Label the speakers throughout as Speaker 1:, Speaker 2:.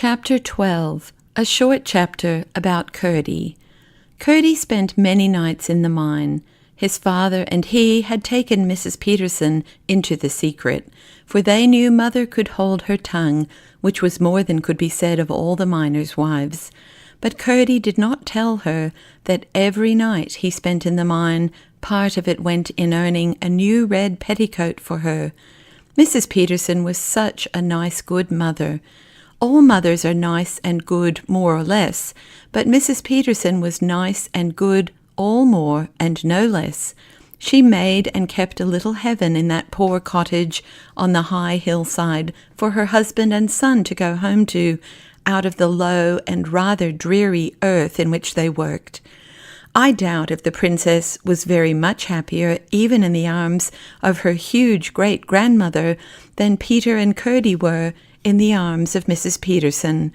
Speaker 1: Chapter 12, a short chapter about Curdie. Curdie spent many nights in the mine. His father and he had taken Mrs. Peterson into the secret, for they knew mother could hold her tongue, which was more than could be said of all the miners' wives. But Curdie did not tell her that every night he spent in the mine, part of it went in earning a new red petticoat for her. Mrs. Peterson was such a nice, good mother. All mothers are nice and good, more or less, but Mrs. Peterson was nice and good, all more and no less. She made and kept a little heaven in that poor cottage on the high hillside for her husband and son to go home to, out of the low and rather dreary earth in which they worked. I doubt if the princess was very much happier, even in the arms of her huge great-grandmother, than Peter and Curdie were in the arms of Mrs. Peterson.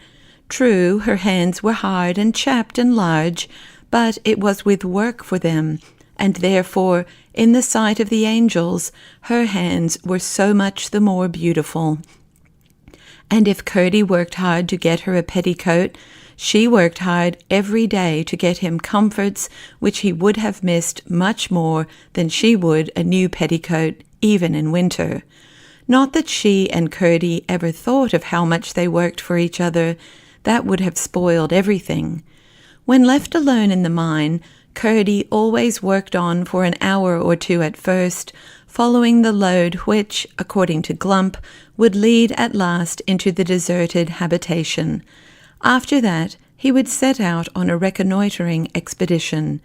Speaker 1: True, her hands were hard and chapped and large, but it was with work for them, and therefore, in the sight of the angels, her hands were so much the more beautiful. And if Curdie worked hard to get her a petticoat, she worked hard every day to get him comforts which he would have missed much more than she would a new petticoat, even in winter. Not that she and Curdie ever thought of how much they worked for each other. That would have spoiled everything. When left alone in the mine, Curdie always worked on for an hour or two at first, following the lode which, according to Glump, would lead at last into the deserted habitation. After that, he would set out on a reconnoitring expedition.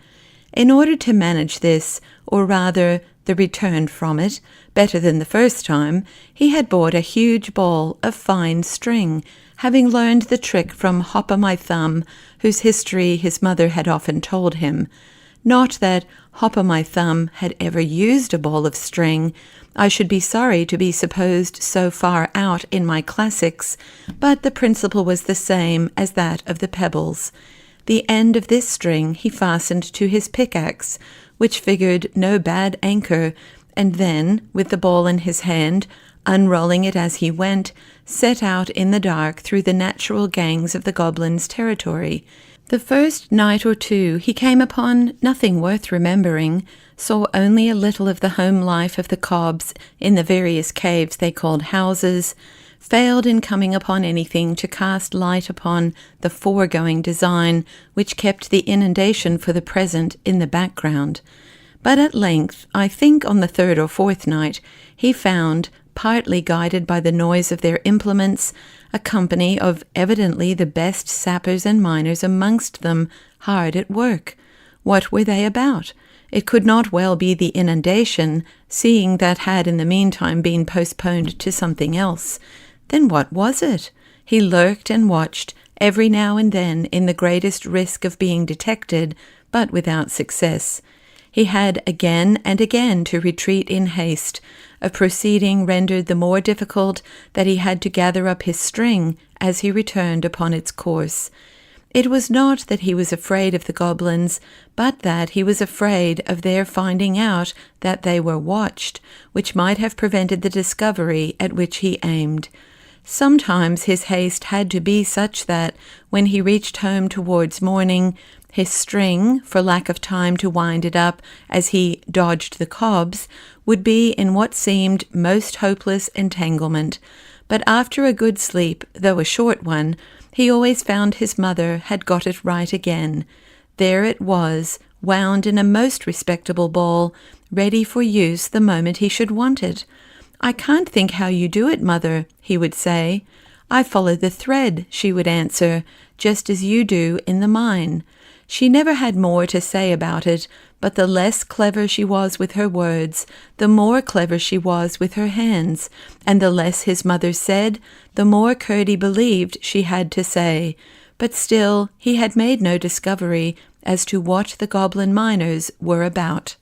Speaker 1: In order to manage this, or rather the return from it, better than the first time, he had bought a huge ball of fine string, having learned the trick from Hop-o'-my-Thumb, whose history his mother had often told him. Not that Hop-o'-my-Thumb had ever used a ball of string. I should be sorry to be supposed so far out in my classics, but the principle was the same as that of the pebbles. The end of this string he fastened to his pickaxe, which figured no bad anchor, and then, with the ball in his hand, unrolling it as he went, set out in the dark through the natural gangs of the goblins' territory. The first night or two he came upon nothing worth remembering, saw only a little of the home life of the cobs in the various caves they called houses, failed in coming upon anything to cast light upon the foregoing design which kept the inundation for the present in the background. But at length, I think on the third or fourth night, he found, partly guided by the noise of their implements, a company of evidently the best sappers and miners amongst them hard at work. What were they about? It could not well be the inundation, seeing that had in the meantime been postponed to something else. Then what was it? He lurked and watched, every now and then in the greatest risk of being detected, but without success. He had again and again to retreat in haste, a proceeding rendered the more difficult that he had to gather up his string as he returned upon its course. It was not that he was afraid of the goblins, but that he was afraid of their finding out that they were watched, which might have prevented the discovery at which he aimed. Sometimes his haste had to be such that, when he reached home towards morning, his string, for lack of time to wind it up as he dodged the cobs, would be in what seemed most hopeless entanglement. But after a good sleep, though a short one, he always found his mother had got it right again. There it was, wound in a most respectable ball, ready for use the moment he should want it. "I can't think how you do it, mother," he would say. "I follow the thread," she would answer, "just as you do in the mine." She never had more to say about it, but the less clever she was with her words, the more clever she was with her hands, and the less his mother said, the more Curdie believed she had to say. But still he had made no discovery as to what the goblin miners were about.